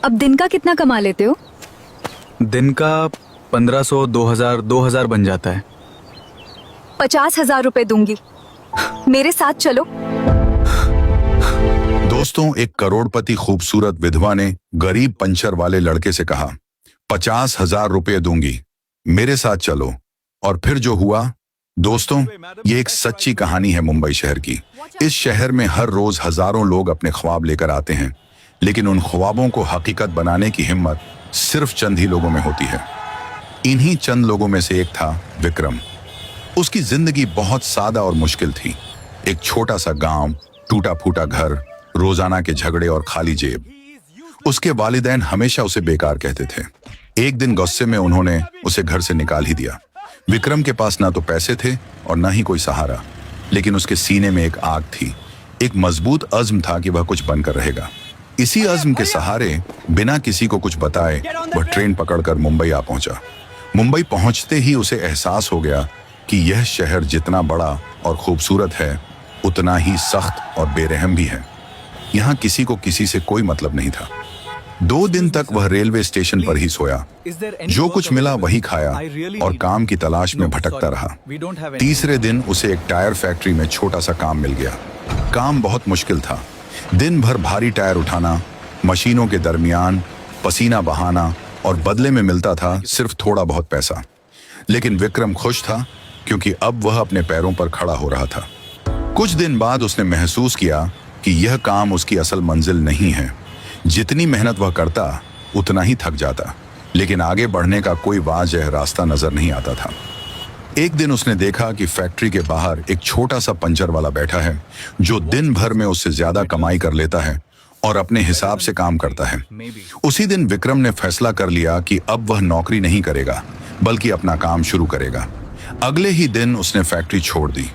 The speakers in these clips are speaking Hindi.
अब दिन का कितना कमा लेते हो? दिन का 1500, 2000 बन जाता है। 50,000 रुपए दूंगी, मेरे साथ चलो। दोस्तों, एक करोड़पति खूबसूरत विधवा ने गरीब पंचर वाले लड़के से कहा, 50,000 रुपये दूंगी, मेरे साथ चलो। और फिर जो हुआ दोस्तों, ये एक सच्ची कहानी है मुंबई शहर की। इस शहर में हर रोज हजारों लोग अपने ख्वाब लेकर आते हैं, लेकिन उन ख्वाबों को हकीकत बनाने की हिम्मत सिर्फ चंद ही लोगों में होती है। इन्हीं चंद लोगों में से एक था विक्रम। उसकी जिंदगी बहुत सादा और मुश्किल थी। एक छोटा सा गांव, टूटा फूटा घर, रोजाना के झगड़े और खाली जेब। उसके वालिदैन हमेशा उसे बेकार कहते थे। एक दिन गुस्से में उन्होंने उसे घर से निकाल ही दिया। विक्रम के पास ना तो पैसे थे और ना ही कोई सहारा, लेकिन उसके सीने में एक आग थी। एक मजबूत अज़्म था कि वह कुछ बनकर रहेगा। इसी अज़्म के सहारे बिना किसी को कुछ बताए वह ट्रेन पकड़कर मुंबई आ पहुंचा। मुंबई पहुंचते ही उसे एहसास हो गया कि यह शहर जितना बड़ा और खूबसूरत है, उतना ही सख्त और बेरहम भी है। यहाँ किसी को किसी से कोई मतलब नहीं था। 2 दिन तक वह रेलवे स्टेशन पर ही सोया। जो कुछ मिला वही खाया और काम की तलाश में भटकता रहा। तीसरे दिन उसे एक टायर फैक्ट्री में छोटा सा काम मिल गया। काम बहुत मुश्किल था। दिन भर भारी टायर उठाना, मशीनों के दरमियान पसीना बहाना, और बदले में मिलता था सिर्फ थोड़ा बहुत पैसा। लेकिन विक्रम खुश था, क्योंकि अब वह अपने पैरों पर खड़ा हो रहा था। कुछ दिन बाद उसने महसूस किया कि यह काम उसकी असल मंजिल नहीं है। जितनी मेहनत वह करता उतना ही थक जाता, लेकिन आगे बढ़ने का कोई वाज़ह रास्ता नजर नहीं आता था। एक दिन उसने देखा कि फैक्ट्री के बाहर एक छोटा सा पंचर वाला बैठा है, जो दिन भर में उससे ज्यादा कमाई कर लेता है और अपने हिसाब से काम करता है। उसी दिन विक्रम ने फैसला कर लिया कि अब वह नौकरी नहीं करेगा, बल्कि अपना काम शुरू करेगा। अगले ही दिन उसने फैक्ट्री छोड़ दी।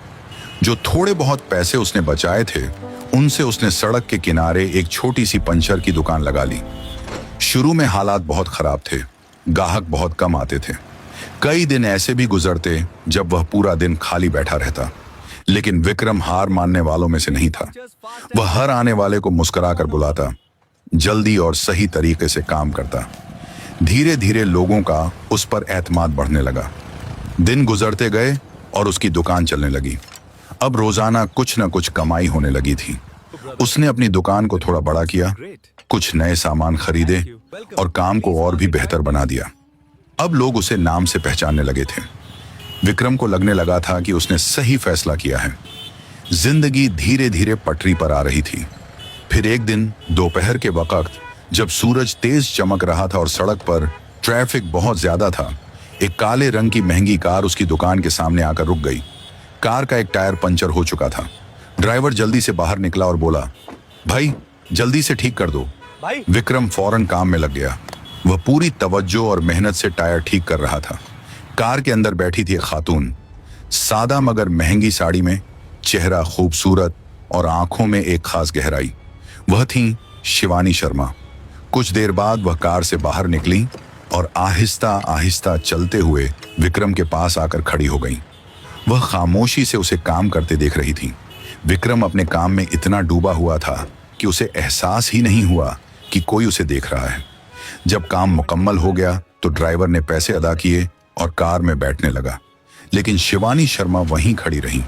जो थोड़े बहुत पैसे उसने बचाए थे, उनसे उसने सड़क के किनारे एक छोटी सी पंचर की दुकान लगा ली। शुरू में हालात बहुत खराब थे, ग्राहक बहुत कम आते थे। कई दिन ऐसे भी गुजरते जब वह पूरा दिन खाली बैठा रहता, लेकिन विक्रम हार मानने वालों में से नहीं था। वह हर आने वाले को मुस्कुराकर बुलाता, जल्दी और सही तरीके से काम करता। धीरे धीरे लोगों का उस पर एतमाद बढ़ने लगा। दिन गुजरते गए और उसकी दुकान चलने लगी। अब रोजाना कुछ न कुछ कमाई होने लगी थी। उसने अपनी दुकान को थोड़ा बड़ा किया, कुछ नए सामान खरीदे और काम को और भी बेहतर बना दिया। अब लोग उसे नाम से पहचानने लगे थे। विक्रम को लगने लगा था कि उसने सही फैसला किया है। जिंदगी धीरे धीरे पटरी पर आ रही थी। फिर एक दिन दोपहर के वक्त, जब सूरज तेज चमक रहा था और सड़क पर ट्रैफिक बहुत ज्यादा था, एक काले रंग की महंगी कार उसकी दुकान के सामने आकर रुक गई। कार का एक टायर पंचर हो चुका था। ड्राइवर जल्दी से बाहर निकला और बोला, भाई जल्दी से ठीक कर दो। विक्रम फौरन काम में लग गया। वह पूरी तवज्जो और मेहनत से टायर ठीक कर रहा था। कार के अंदर बैठी थी एक खातून, सादा मगर महंगी साड़ी में, चेहरा खूबसूरत और आंखों में एक खास गहराई। वह थी शिवानी शर्मा। कुछ देर बाद वह कार से बाहर निकली और आहिस्ता आहिस्ता चलते हुए विक्रम के पास आकर खड़ी हो गई। वह खामोशी से उसे काम करते देख रही थी। विक्रम अपने काम में इतना डूबा हुआ था कि उसे एहसास ही नहीं हुआ कि कोई उसे देख रहा है। जब काम मुकम्मल हो गया तो ड्राइवर ने पैसे अदा किए और कार में बैठने लगा, लेकिन शिवानी शर्मा वहीं खड़ी रही।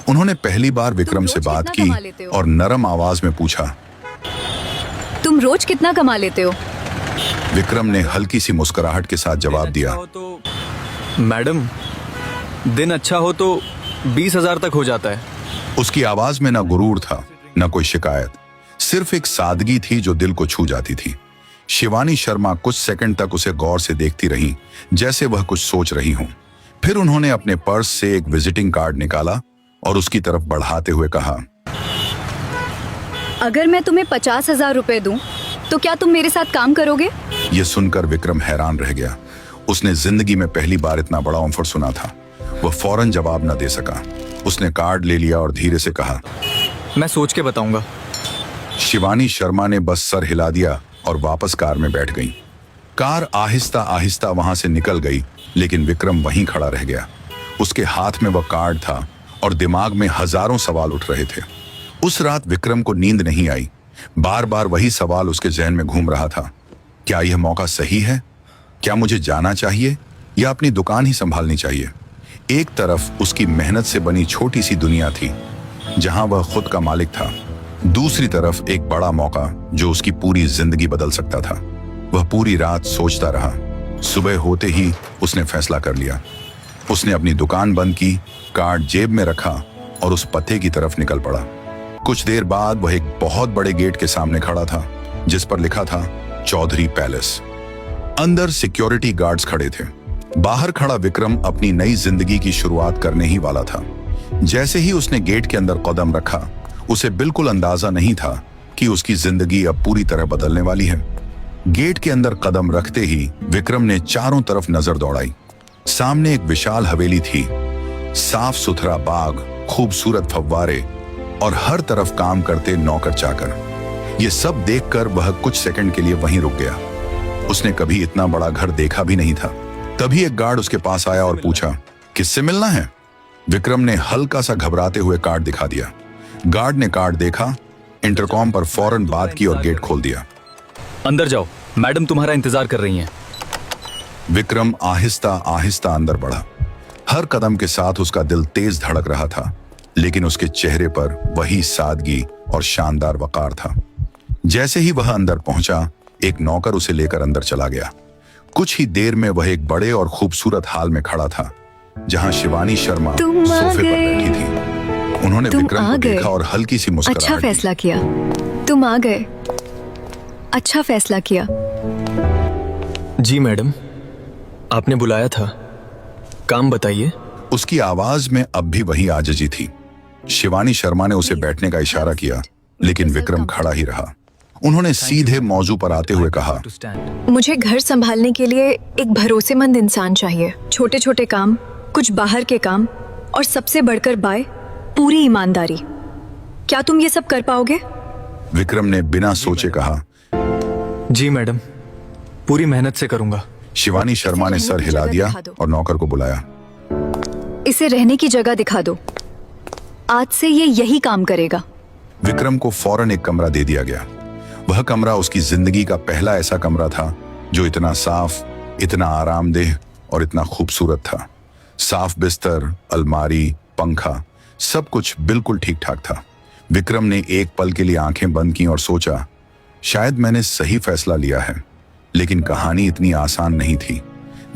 उन्होंने पहली बार विक्रम से बात की और नरम आवाज में पूछा, तुम रोज कितना कमा लेते हो? विक्रम ने हल्की सी मुस्कुराहट के साथ जवाब दिया, मैडम, दिन अच्छा हो तो 20,000 तक हो जाता है। उसकी आवाज में ना गुरूर था, ना कोई शिकायत, सिर्फ एक सादगी थी जो दिल को छू जाती थी। शिवानी शर्मा कुछ सेकंड तक उसे गौर से देखती रही, जैसे वह कुछ सोच रही हो। फिर उन्होंने अपने पर्स से एक विजिटिंग कार्ड निकाला और उसकी तरफ बढ़ाते हुए कहा, अगर मैं तुम्हें 50,000 रुपए दूं, तो क्या तुम मेरे साथ काम करोगे? यह सुनकर विक्रम हैरान रह गया। उसने जिंदगी में पहली बार इतना बड़ा ऑफर सुना था। वह फौरन जवाब न दे सका। उसने कार्ड ले लिया और धीरे से कहा, मैं सोच के बताऊंगा। शिवानी शर्मा ने बस सर हिला दिया और वापस कार में बैठ गई। कार आहिस्ता आहिस्ता वहां से निकल गई, लेकिन विक्रम वहीं खड़ा रह गया। उसके हाथ में वह कार्ड था और दिमाग में हजारों सवाल उठ रहे थे। उस रात विक्रम को नींद नहीं आई। बार बार वही सवाल उसके जहन में घूम रहा था। क्या यह मौका सही है? क्या मुझे जाना चाहिए या अपनी दुकान ही संभालनी चाहिए? एक तरफ उसकी मेहनत से बनी छोटी सी दुनिया थी जहां वह खुद का मालिक था, दूसरी तरफ एक बड़ा मौका जो उसकी पूरी जिंदगी बदल सकता था। वह पूरी रात सोचता रहा। सुबह होते ही उसने फैसला कर लिया। उसने अपनी दुकान बंद की, कार्ड जेब में रखा और उस पते की तरफ निकल पड़ा। कुछ देर बाद वह एक बहुत बड़े गेट के सामने खड़ा था जिस पर लिखा था चौधरी पैलेस। अंदर सिक्योरिटी गार्ड्स खड़े थे। बाहर खड़ा विक्रम अपनी नई जिंदगी की शुरुआत करने ही वाला था। जैसे ही उसने गेट के अंदर कदम रखा, उसे बिल्कुल अंदाजा नहीं था कि उसकी जिंदगी अब पूरी तरह बदलने वाली है। गेट के अंदर कदम रखते ही विक्रम ने चारों तरफ नजर दौड़ाई। सामने एक विशाल हवेली थी, साफ सुथरा बाग, खूबसूरत फव्वारे और हर तरफ काम करते नौकर चाकर। ये सब देखकर वह कुछ सेकंड के लिए वहीं रुक गया। उसने कभी इतना बड़ा घर देखा भी नहीं था। तभी एक गार्ड उसके पास आया और पूछा, किससे मिलना है? विक्रम ने हल्का सा घबराते हुए कार्ड दिखा दिया। गार्ड ने कार्ड देखा, इंटरकॉम पर फौरन बात की और गेट खोल दिया। अंदर जाओ, मैडम तुम्हारा इंतजार कर रही हैं। विक्रम आहिस्ता आहिस्ता अंदर बढ़ा। हर कदम के साथ उसका दिल तेज धड़क रहा था, लेकिन उसके चेहरे पर वही सादगी और शानदार वकार था। जैसे ही वह अंदर पहुंचा, एक नौकर उसे लेकर अंदर चला गया। कुछ ही देर में वह एक बड़े और खूबसूरत हाल में खड़ा था जहां शिवानी शर्मा सोफे पर बैठी थी। उन्होंने विक्रम को देखा और हल्की सी मुस्कुराहट अच्छा दी। फैसला किया, तुम आ गए। अच्छा फैसला किया। जी मैडम, आपने बुलाया था, काम बताइए। उसकी आवाज में अब भी वही आजिज़ी थी। शिवानी शर्मा ने उसे बैठने का इशारा किया, लेकिन विक्रम खड़ा ही रहा। उन्होंने सीधे मौजू पर आते हुए कहा, मुझे घर संभालने के लिए एक भरोसेमंद इंसान चाहिए। छोटे छोटे काम, कुछ बाहर के काम और सबसे बढ़कर बाय पूरी ईमानदारी। क्या तुम ये सब कर पाओगे? विक्रम ने बिना सोचे कहा, जी मैडम, पूरी मेहनत से करूंगा। शिवानी शर्मा ने सर हिला दिया और नौकर को बुलाया। इसे रहने की जगह दिखा दो, आज से ये यही काम करेगा। विक्रम को फौरन एक कमरा दे दिया गया। वह कमरा उसकी जिंदगी का पहला ऐसा कमरा था जो इतना साफ, इतना आरामदेह और इतना खूबसूरत था। साफ बिस्तर, अलमारी, पंखा, सब कुछ बिल्कुल ठीक ठाक था। विक्रम ने एक पल के लिए आंखें बंद की और सोचा, शायद मैंने सही फैसला लिया है। लेकिन कहानी इतनी आसान नहीं थी।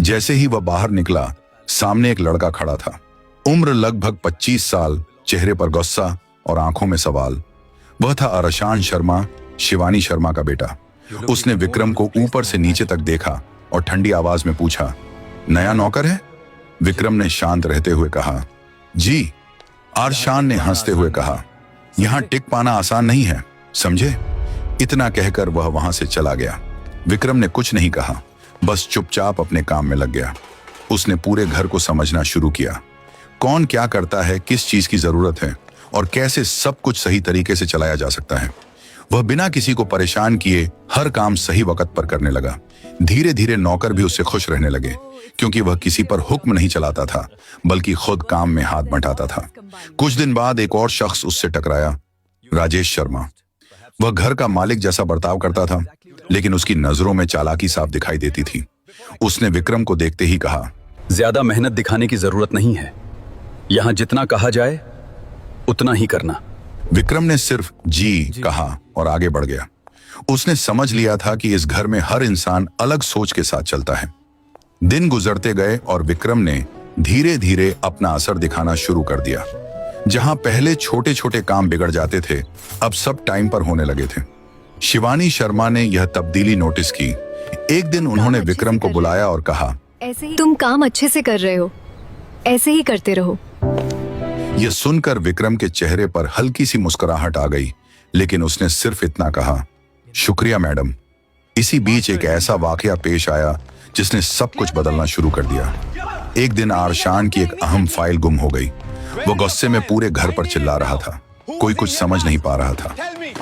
जैसे ही वह बाहर निकला, सामने एक लड़का खड़ा था। उम्र लगभग 25 साल, चेहरे पर गुस्सा और आंखों में सवाल। वह था अरशान शर्मा, शिवानी शर्मा का बेटा। उसने विक्रम को ऊपर से नीचे तक देखा और ठंडी आवाज में पूछा, नया नौकर है? विक्रम ने शांत रहते हुए कहा, जी। अरशान ने हंसते हुए कहा, यहां टिक पाना आसान नहीं है, समझे? इतना कहकर वह वहां से चला गया। विक्रम ने कुछ नहीं कहा, बस चुपचाप अपने काम में लग गया। उसने पूरे घर को समझना शुरू किया। कौन क्या करता है, किस चीज की जरूरत है और कैसे सब कुछ सही तरीके से चलाया जा सकता है। वह बिना किसी को परेशान किए हर काम सही वक्त पर करने लगा। धीरे धीरे नौकर भी उससे खुश रहने लगे, क्योंकि वह किसी पर हुक्म नहीं चलाता था, बल्कि खुद काम में हाथ बंटाता था। कुछ दिन बाद एक और शख्स उससे टकराया, राजेश शर्मा। वह घर का मालिक जैसा बर्ताव करता था, लेकिन उसकी नजरों में चालाकी साफ दिखाई देती थी। उसने विक्रम को देखते ही कहा, ज्यादा मेहनत दिखाने की जरूरत नहीं है, यहां जितना कहा जाए उतना ही करना। विक्रम ने सिर्फ जी कहा और आगे बढ़ गया। उसने समझ लिया था कि इस घर में हर इंसान अलग सोच के साथ चलता है। दिन गुजरते गए और विक्रम ने धीरे धीरे अपना असर दिखाना शुरू कर दिया। जहां पहले छोटे छोटे काम बिगड़ जाते थे, अब सब टाइम पर होने लगे थे। शिवानी शर्मा ने यह तब्दीली नोटिस की। एक दिन उन्होंने विक्रम को बुलाया और कहा, तुम काम अच्छे से कर रहे हो, ऐसे ही करते रहो। यह सुनकर विक्रम के चेहरे पर हल्की सी मुस्कुराहट आ गई, लेकिन उसने सिर्फ इतना कहा, शुक्रिया मैडम। इसी बीच एक ऐसा वाकया पेश आया जिसने सब कुछ बदलना शुरू कर दिया। एक दिन अरशान की एक अहम फाइल गुम हो गई। वो गुस्से में पूरे घर पर चिल्ला रहा था। कोई कुछ समझ नहीं पा रहा था।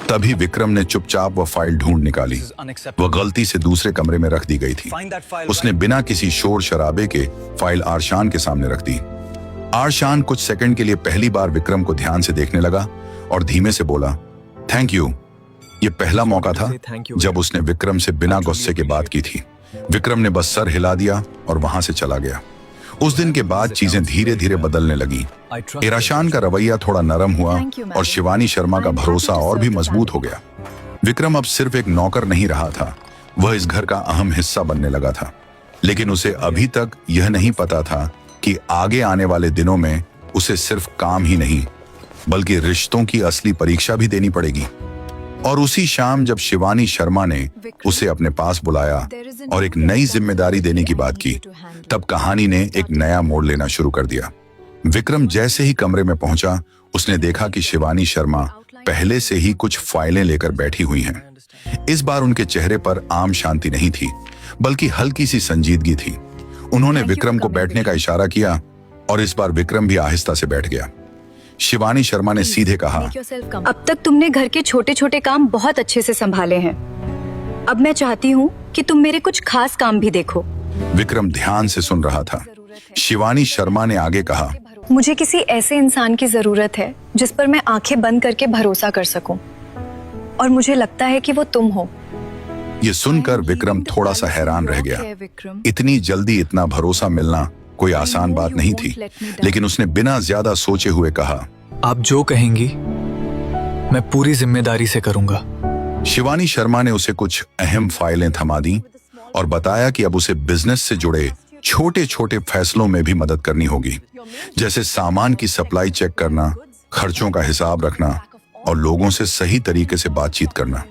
तभी विक्रम ने चुपचाप वह फाइल ढूंढ निकाली। वह गलती से दूसरे कमरे में रख दी गई थी। उसने बिना किसी शोर शराबे के फाइल अरशान के सामने रख दी। अरशान कुछ सेकंड के लिए पहली बार विक्रम को ध्यान से देखने लगा और धीमे से बोला, थैंक यू। ये पहला मौका था जब उसने विक्रम से बिना गुस्से के बात की थी। विक्रम ने बस सर हिला दिया और वहां से चला गया। उस दिन के बाद चीजें धीरे धीरे बदलने लगी। इराशान का रवैया थोड़ा नरम हुआ और शिवानी शर्मा का भरोसा और भी मजबूत हो गया। विक्रम अब सिर्फ एक नौकर नहीं रहा था, वह इस घर का अहम हिस्सा बनने लगा था। लेकिन उसे अभी तक यह नहीं पता था कि आगे आने वाले दिनों में उसे सिर्फ काम ही नहीं बल्कि रिश्तों की असली परीक्षा भी देनी पड़ेगी। और उसी शाम जब शिवानी शर्मा ने उसे अपने पास बुलाया और एक नई जिम्मेदारी देने की बात की, तब कहानी ने एक नया मोड़ लेना शुरू कर दिया। विक्रम जैसे ही कमरे में पहुंचा, उसने देखा कि शिवानी शर्मा पहले से ही कुछ फाइलें लेकर बैठी हुई हैं। इस बार उनके चेहरे पर आम शांति नहीं थी, बल्कि हल्की सी संजीदगी थी। उन्होंने विक्रम को बैठने का इशारा किया और इस बार विक्रम भी आहिस्ता से बैठ गया। शिवानी शर्मा ने सीधे कहा, अब तक तुमने घर के छोटे छोटे काम बहुत अच्छे से संभाले हैं। अब मैं चाहती हूँ कि तुम मेरे कुछ खास काम भी देखो। विक्रम ध्यान से सुन रहा था। शिवानी शर्मा ने आगे कहा, मुझे किसी ऐसे इंसान की जरूरत है जिस पर मैं आंखें बंद करके भरोसा कर सकूं, और मुझे लगता है कि वो तुम हो। ये सुनकर विक्रम थोड़ा सा हैरान रह गया। इतनी जल्दी इतना भरोसा मिलना कोई आसान बात नहीं थी, लेकिन उसने बिना ज्यादा सोचे हुए कहा, आप जो कहेंगी मैं पूरी जिम्मेदारी से करूंगा। शिवानी शर्मा ने उसे कुछ अहम फाइलें थमा दी और बताया कि अब उसे बिजनेस से जुड़े छोटे छोटे फैसलों में भी मदद करनी होगी, जैसे सामान की सप्लाई चेक करना, खर्चों का हिसाब रखना और लोगों से सही तरीके से बातचीत करना।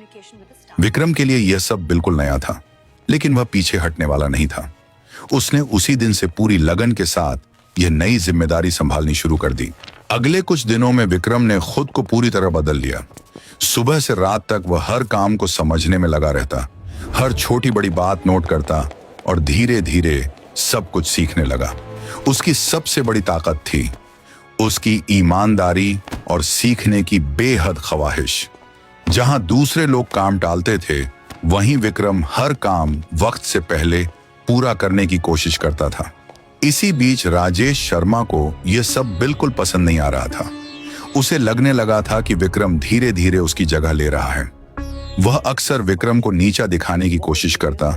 विक्रम के लिए यह सब बिल्कुल नया था, लेकिन वह पीछे हटने वाला नहीं था। उसने उसी दिन से पूरी लगन के साथ यह नई जिम्मेदारी संभालनी शुरू कर दी। अगले कुछ दिनों में विक्रम ने खुद को पूरी तरह बदल लिया। सुबह से रात तक वह हर काम को समझने में लगा रहता, हर छोटी बड़ी बात नोट करता और धीरे धीरे सब कुछ सीखने लगा। उसकी सबसे बड़ी ताकत थी उसकी ईमानदारी और सीखने की बेहद ख्वाहिश। जहां दूसरे लोग काम टालते थे, वहीं विक्रम हर काम वक्त से पहले पूरा करने की कोशिश करता था। इसी बीच राजेश शर्मा को यह सब बिल्कुल पसंद नहीं आ रहा था। उसे लगने लगा था कि विक्रम धीरे धीरे उसकी जगह ले रहा है। वह अक्सर विक्रम को नीचा दिखाने की कोशिश करता,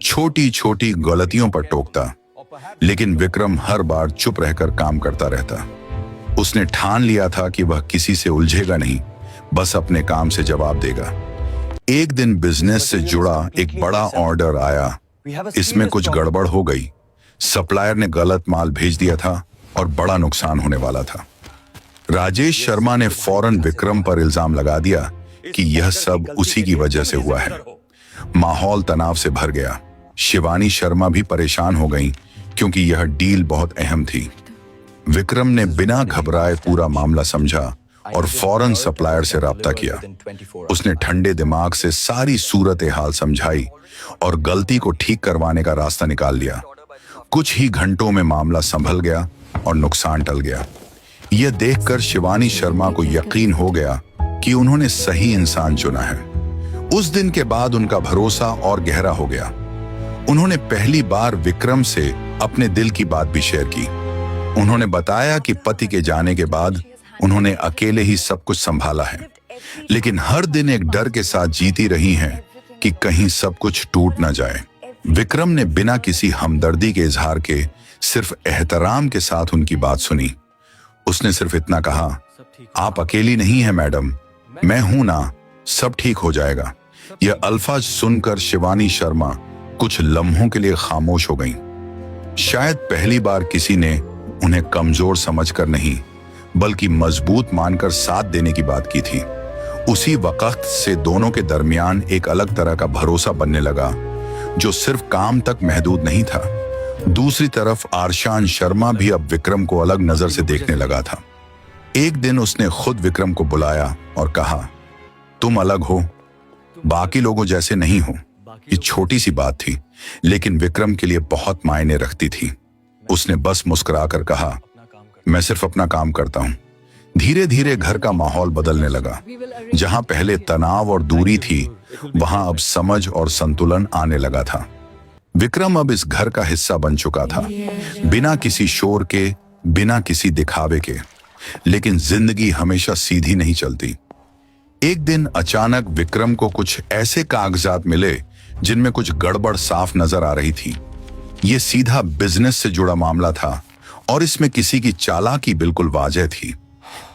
छोटी छोटी गलतियों पर टोकता, लेकिन विक्रम हर बार चुप रहकर काम करता रहता। उसने ठान लिया था कि वह किसी से उलझेगा नहीं, बस अपने काम से जवाब देगा। एक दिन बिजनेस से जुड़ा एक बड़ा ऑर्डर आया। इसमें कुछ गड़बड़ हो गई। सप्लायर ने गलत माल भेज दिया था और बड़ा नुकसान होने वाला था। राजेश शर्मा ने फौरन विक्रम पर इल्जाम लगा दिया कि यह सब उसी की वजह से हुआ है। माहौल तनाव से भर गया। शिवानी शर्मा भी परेशान हो गईं, क्योंकि यह डील बहुत अहम थी। विक्रम ने बिना घबराए पूरा मामला समझा और फौरन सप्लायर से राब्ता किया। उसने ठंडे दिमाग से सारी सूरत हाल समझाई और गलती को ठीक करवाने का रास्ता निकाल लिया। कुछ ही घंटों में मामला संभल गया और नुकसान टल गया। यह देखकर शिवानी शर्मा को यकीन हो गया कि उन्होंने सही इंसान चुना है। उस दिन के बाद उनका भरोसा और गहरा हो गया। उन्होंने पहली बार विक्रम से अपने दिल की बात भी शेयर की। उन्होंने बताया कि पति के जाने के बाद उन्होंने अकेले ही सब कुछ संभाला है, लेकिन हर दिन एक डर के साथ जीती रही हैं कि कहीं सब कुछ टूट ना जाए। विक्रम ने बिना किसी हमदर्दी के इजहार के सिर्फ एहतराम के साथ उनकी बात सुनी। उसने सिर्फ इतना कहा, आप अकेली नहीं हैं मैडम, मैं हूं ना, सब ठीक हो जाएगा। यह अल्फाज सुनकर शिवानी शर्मा कुछ लम्हों के लिए खामोश हो गईं। शायद पहली बार किसी ने उन्हें कमजोर समझकर नहीं, बल्कि मजबूत मानकर साथ देने की बात की थी। उसी वक्त से दोनों के दरमियान एक अलग तरह का भरोसा बनने लगा, जो सिर्फ काम तक महदूद नहीं था। दूसरी तरफ आरशान शर्मा भी अब विक्रम को अलग नजर से देखने लगा था। एक दिन उसने खुद विक्रम को बुलाया और कहा, तुम अलग हो, बाकी लोगों जैसे नहीं हो। ये छोटी सी बात थी, लेकिन विक्रम के लिए बहुत मायने रखती थी। उसने बस मुस्कुराकर कहा, मैं सिर्फ अपना काम करता हूं। धीरे धीरे घर का माहौल बदलने लगा। जहां पहले तनाव और दूरी थी, वहां अब समझ और संतुलन आने लगा था। विक्रम अब इस घर का हिस्सा बन चुका था, बिना किसी शोर के, बिना किसी दिखावे के। लेकिन जिंदगी हमेशा सीधी नहीं चलती। एक दिन अचानक विक्रम को कुछ ऐसे कागजात मिले जिनमें कुछ गड़बड़ साफ नजर आ रही थी। ये सीधा बिजनेस से जुड़ा मामला था और इसमें किसी की चालाकी बिल्कुल वाजह थी।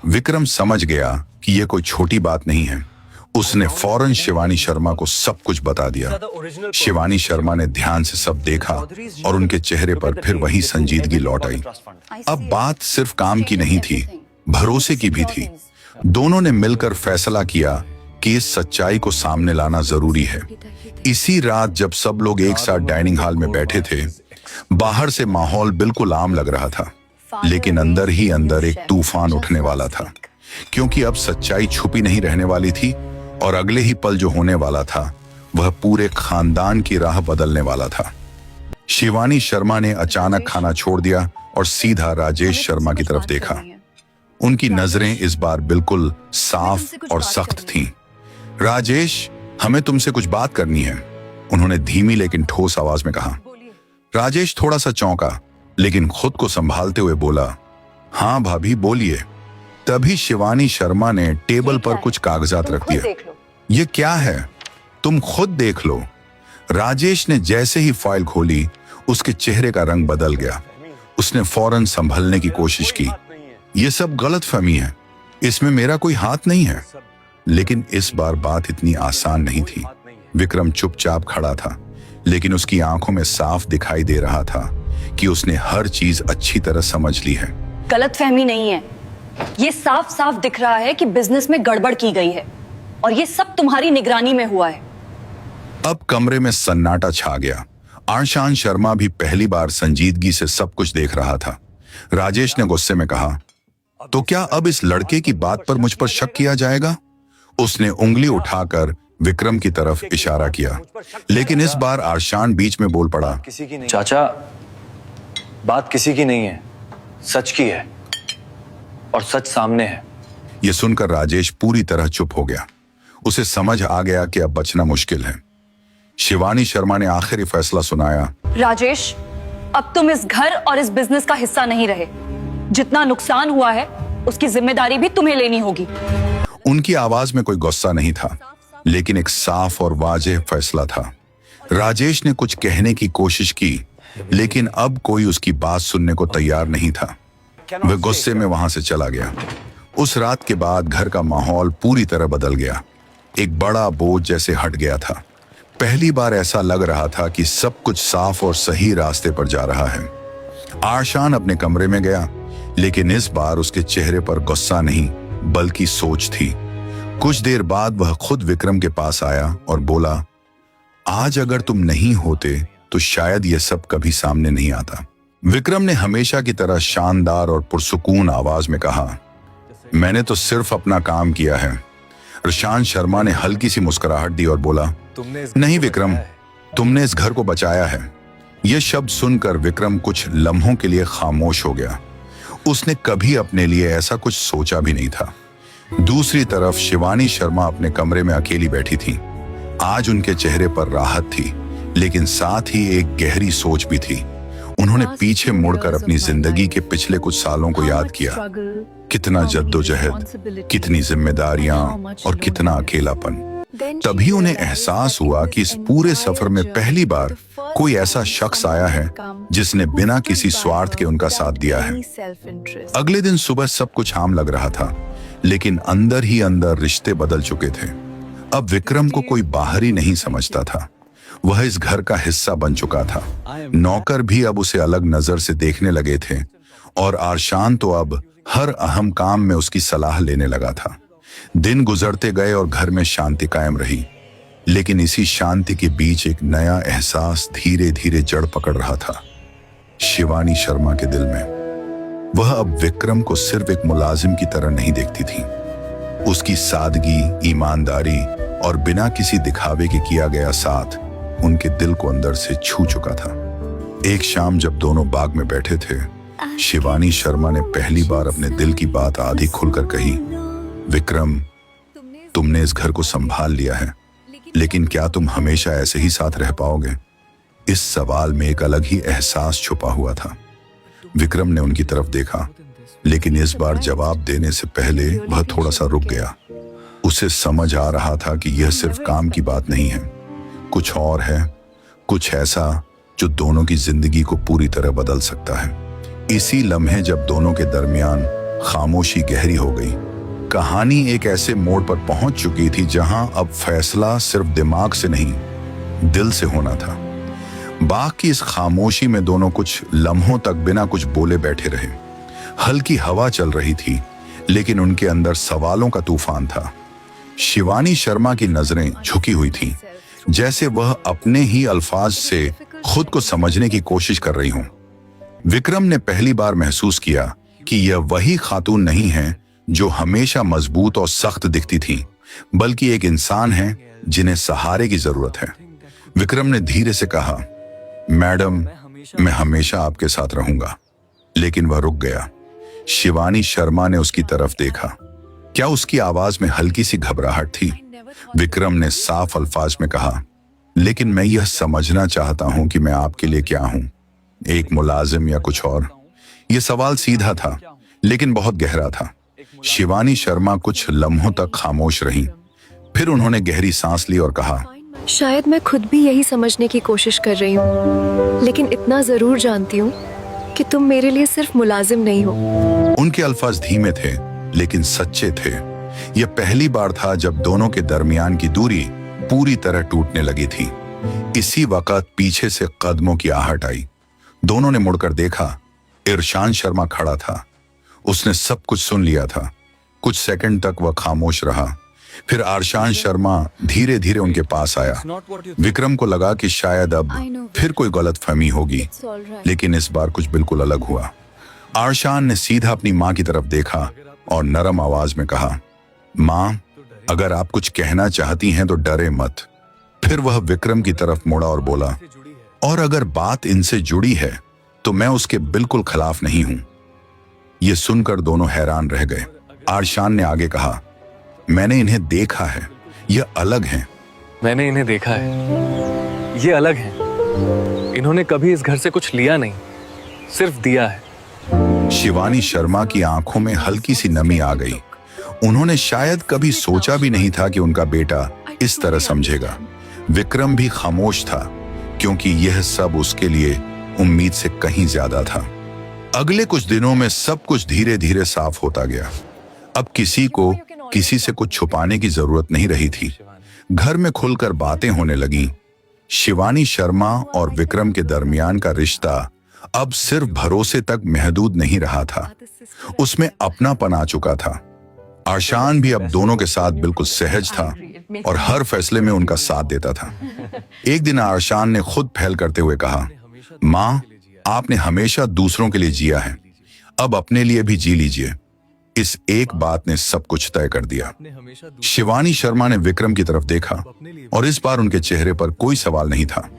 विक्रम समझ गया कि यह कोई छोटी बात नहीं है। उसने फौरन शिवानी शर्मा को सब कुछ बता दिया। शिवानी शर्मा ने ध्यान से सब देखा और उनके चेहरे पर फिर वही संजीदगी लौट आई। अब बात सिर्फ काम की नहीं थी, भरोसे की भी थी। दोनों ने मिलकर फैसला किया कि इस सच्चाई को सामने लाना जरूरी है। इसी रात जब सब लोग एक साथ डाइनिंग हॉल में बैठे थे, बाहर से माहौल बिल्कुल आम लग रहा था, लेकिन अंदर ही अंदर एक तूफान उठने वाला था, क्योंकि अब सच्चाई छुपी नहीं रहने वाली थी और अगले ही पल जो होने वाला था वह पूरे खानदान की राह बदलने वाला था। शिवानी शर्मा ने अचानक खाना छोड़ दिया और सीधा राजेश शर्मा की तरफ देखा। उनकी नजरें इस बार बिल्कुल साफ और सख्त थीं। राजेश, हमें तुमसे कुछ बात करनी है, उन्होंने धीमी लेकिन ठोस आवाज में कहा। राजेश थोड़ा सा चौंका, लेकिन खुद को संभालते हुए बोला, हाँ भाभी बोलिए। तभी शिवानी शर्मा ने टेबल पर कुछ कागजात रख दिया। ये क्या है? तुम खुद देख लो। राजेश ने जैसे ही फाइल खोली, उसके चेहरे का रंग बदल गया। उसने फौरन संभलने की कोशिश की। ये सब गलतफहमी है, इसमें मेरा कोई हाथ नहीं है। लेकिन इस बार बात इतनी आसान नहीं थी। विक्रम चुपचाप खड़ा था, लेकिन उसकी आंखों में साफ दिखाई दे रहा था कि उसने हर चीज अच्छी तरह समझ ली है। गलतफहमी नहीं है, ये साफ साफ दिख रहा है कि बिजनेस में गड़बड़ की गई है और ये सब तुम्हारी निगरानी में हुआ है। अब कमरे में सन्नाटा छा गया। आरशान शर्मा भी पहली बार संजीदगी से सब कुछ देख रहा था। राजेश ने गुस्से में कहा, तो क्या अब इस लड़के की बात पर मुझ पर शक किया जाएगा? उसने उंगली उठाकर विक्रम की तरफ इशारा किया, लेकिन इस बार आरशान बीच में बोल पड़ा, चाचा, बात किसी की नहीं है, सच की है और सच सामने है। यह सुनकर राजेश पूरी तरह चुप हो गया। उसे समझ आ गया कि अब बचना मुश्किल है। शिवानी शर्मा ने आखिरी फैसला सुनाया, राजेश, अब तुम इस घर और इस बिजनेस का हिस्सा नहीं रहे। जितना नुकसान हुआ है उसकी जिम्मेदारी भी तुम्हें लेनी होगी। उनकी आवाज में कोई गुस्सा नहीं था, लेकिन एक साफ और वाज़ेह फैसला था। राजेश ने कुछ कहने की कोशिश की, लेकिन अब कोई उसकी बात सुनने को तैयार नहीं था। वह गुस्से में वहां से चला गया। उस रात के बाद घर का माहौल पूरी तरह बदल गया। एक बड़ा बोझ जैसे हट गया था। पहली बार ऐसा लग रहा था कि सब कुछ साफ और सही रास्ते पर जा रहा है। आरशान अपने कमरे में गया, लेकिन इस बार उसके चेहरे पर गुस्सा नहीं बल्कि सोच थी। कुछ देर बाद वह खुद विक्रम के पास आया और बोला, आज अगर तुम नहीं होते तो शायद यह सब कभी सामने नहीं आता। विक्रम ने हमेशा की तरह शानदार और पुरसुकून आवाज में कहा, मैंने तो सिर्फ अपना काम किया है। आरशान शर्मा ने हल्की सी मुस्कुराहट दी और बोला, नहीं विक्रम, तुमने इस घर को बचाया है। यह शब्द सुनकर विक्रम कुछ लम्हों के लिए खामोश हो गया। उसने कभी अपने लिए ऐसा कुछ सोचा भी नहीं था। दूसरी तरफ शिवानी शर्मा अपने कमरे में अकेली बैठी थी। आज उनके चेहरे पर राहत थी, लेकिन साथ ही एक गहरी सोच भी थी। उन्होंने पीछे मुड़कर अपनी जिंदगी के पिछले कुछ सालों को याद किया। कितना जद्दोजहद, कितनी जिम्मेदारियां और कितना अकेलापन। तभी उन्हें एहसास हुआ कि इस पूरे सफर में पहली बार कोई ऐसा शख्स आया है जिसने बिना किसी स्वार्थ के उनका साथ दिया है। अगले दिन सुबह सब कुछ आम लग रहा था, लेकिन अंदर ही अंदर रिश्ते बदल चुके थे। अब विक्रम को कोई बाहरी नहीं समझता था। वह इस घर का हिस्सा बन चुका था। नौकर भी अब उसे अलग नजर से देखने लगे थे और आरशान तो अब हर अहम काम में उसकी सलाह लेने लगा था। दिन गुजरते गए और घर में शांति कायम रही, लेकिन इसी शांति के बीच एक नया एहसास धीरे धीरे जड़ पकड़ रहा था शिवानी शर्मा के दिल में। वह अब विक्रम को सिर्फ एक मुलाजिम की तरह नहीं देखती थी। उसकी सादगी, ईमानदारी और बिना किसी दिखावे के किया गया साथ उनके दिल को अंदर से छू चुका था। एक शाम जब दोनों बाग में बैठे थे, शिवानी शर्मा ने पहली बार अपने दिल की बात आधी खुलकर कही, विक्रम, तुमने इस घर को संभाल लिया है, लेकिन क्या तुम हमेशा ऐसे ही साथ रह पाओगे? इस सवाल में एक अलग ही एहसास छुपा हुआ था। विक्रम ने उनकी तरफ देखा, लेकिन इस बार जवाब देने से पहले वह थोड़ा सा रुक गया। उसे समझ आ रहा था कि यह सिर्फ काम की बात नहीं है, कुछ और है, कुछ ऐसा जो दोनों की जिंदगी को पूरी तरह बदल सकता है। इसी लम्हे जब दोनों के दरमियान खामोशी गहरी हो गई, कहानी एक ऐसे मोड़ पर पहुंच चुकी थी जहां अब फैसला सिर्फ दिमाग से नहीं, दिल से होना था। बाग की इस खामोशी में दोनों कुछ लम्हों तक बिना कुछ बोले बैठे रहे। हल्की हवा चल रही थी, लेकिन उनके अंदर सवालों का तूफान था। शिवानी शर्मा की नजरें झुकी हुई थीं, जैसे वह अपने ही अल्फाज से खुद को समझने की कोशिश कर रही हूं। विक्रम ने पहली बार महसूस किया कि यह वही खातून नहीं है जो हमेशा मजबूत और सख्त दिखती थी, बल्कि एक इंसान है जिन्हें सहारे की जरूरत है। विक्रम ने धीरे से कहा, मैडम, मैं हमेशा आपके साथ रहूंगा। लेकिन वह रुक गया। शिवानी शर्मा ने उसकी तरफ देखा। क्या उसकी आवाज में हल्की सी घबराहट थी? विक्रम ने साफ अल्फाज में कहा, लेकिन मैं यह समझना चाहता हूं कि मैं आपके लिए क्या हूं, एक मुलाजिम या कुछ और? यह सवाल सीधा था, लेकिन बहुत गहरा था। शिवानी शर्मा कुछ लम्हों तक खामोश रहीं। फिर उन्होंने गहरी सांस ली और कहा, शायद मैं खुद भी यही समझने की कोशिश कर रही हूँ, लेकिन इतना जरूर जानती हूँ कि तुम मेरे लिए सिर्फ मुलाजिम नहीं हो। उनके अल्फाज धीमे थे, लेकिन सच्चे थे। यह पहली बार था जब दोनों के दरमियान की दूरी पूरी तरह टूटने लगी थी। इसी वक्त पीछे से कदमों की आहट आई। दोनों ने मुड़कर देखा। इरशान शर्मा खड़ा था। उसने सब कुछ सुन लिया था। कुछ सेकंड तक वह खामोश रहा। फिर आरशान शर्मा धीरे धीरे उनके पास आया। विक्रम को लगा कि शायद अब फिर कोई गलतफहमी होगी, लेकिन इस बार कुछ बिल्कुल अलग हुआ। आरशान ने सीधा अपनी माँ की तरफ देखा और नरम आवाज में कहा, माँ, अगर आप कुछ कहना चाहती हैं तो डरे मत। फिर वह विक्रम की तरफ मुड़ा और बोला, और अगर बात इनसे जुड़ी है तो मैं उसके बिल्कुल खिलाफ नहीं हूं। यह सुनकर दोनों हैरान रह गए। आरशान ने आगे कहा, मैंने इन्हें देखा है, यह अलग हैं। मैंने इन्हें देखा है, ये अलग हैं। इन्होंने कभी इस घर से कुछ लिया नहीं, सिर्फ दिया है। शिवानी शर्मा की आंखों में हल्की सी नमी आ गई। उन्होंने शायद कभी सोचा भी नहीं था कि उनका बेटा इस तरह समझेगा। विक्रम भी खामोश था, क्योंकि यह सब उसके लिए उम्मीद से कहीं ज्यादा था। अगले कुछ दिनों में सब कुछ धीरे धीरे साफ होता गया। अब किसी को किसी से कुछ छुपाने की जरूरत नहीं रही थी। घर में खुलकर बातें होने लगीं। शिवानी शर्मा और विक्रम के दरमियान का रिश्ता अब सिर्फ भरोसे तक महदूद नहीं रहा था, उसमें अपनापन आ चुका था। आरशान भी अब दोनों के साथ बिल्कुल सहज था और हर फैसले में उनका साथ देता था। एक दिन आरशान ने खुद पहल करते हुए कहा, माँ, आपने हमेशा दूसरों के लिए जिया है, अब अपने लिए भी जी लीजिए। इस एक बात ने सब कुछ तय कर दिया। शिवानी शर्मा ने विक्रम की तरफ देखा और इस बार उनके चेहरे पर कोई सवाल नहीं था,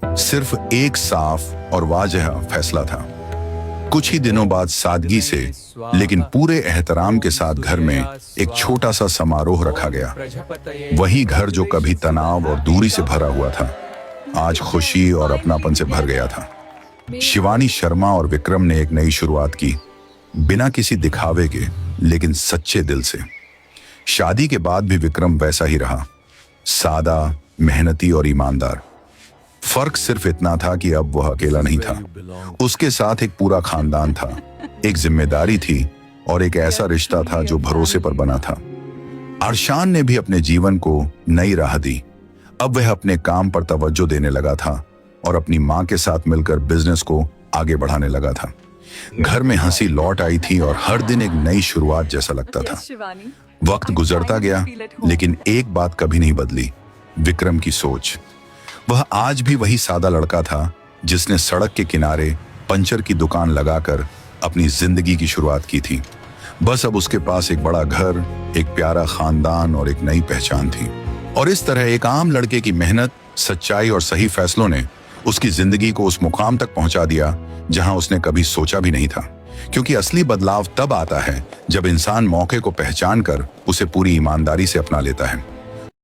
सिर्फ एक साफ और वाज़ेह फैसला था। कुछ ही दिनों बाद सादगी से लेकिन पूरे एहतराम के साथ घर में एक छोटा सा समारोह रखा गया। वही घर जो कभी तनाव और दूरी से भरा हुआ था, आज खुशी और अपनापन से भर गया था। शिवानी शर्मा और विक्रम ने एक नई शुरुआत की, बिना किसी दिखावे के, लेकिन सच्चे दिल से। शादी के बाद भी विक्रम वैसा ही रहा, सादा, मेहनती और ईमानदार। फर्क सिर्फ इतना था कि अब वह अकेला नहीं था, उसके साथ एक पूरा खानदान था, एक जिम्मेदारी थी और एक ऐसा रिश्ता था जो भरोसे पर बना था। आरशान ने भी अपने जीवन को नई राह दी। अब वह अपने काम पर तवज्जो देने लगा था और अपनी माँ के साथ मिलकर बिजनेस को आगे बढ़ाने लगा था। घर में हंसी लौट आई थी और हर दिन एक नई शुरुआत जैसा लगता था। वक्त गुजरता गया, लेकिन एक बात कभी नहीं बदली, विक्रम की सोच। वह आज भी वही सादा लड़का था जिसने सड़क के किनारे पंचर की दुकान लगाकर अपनी जिंदगी की शुरुआत की थी। बस अब उसके पास एक बड़ा घर, एक प्यारा खानदान और एक नई पहचान थी। और इस तरह एक आम लड़के की मेहनत, सच्चाई और सही फैसलों ने उसकी जिंदगी को उस मुकाम तक पहुंचा दिया जहां उसने कभी सोचा भी नहीं था। क्योंकि असली बदलाव तब आता है जब इंसान मौके को पहचान कर उसे पूरी ईमानदारी से अपना लेता है।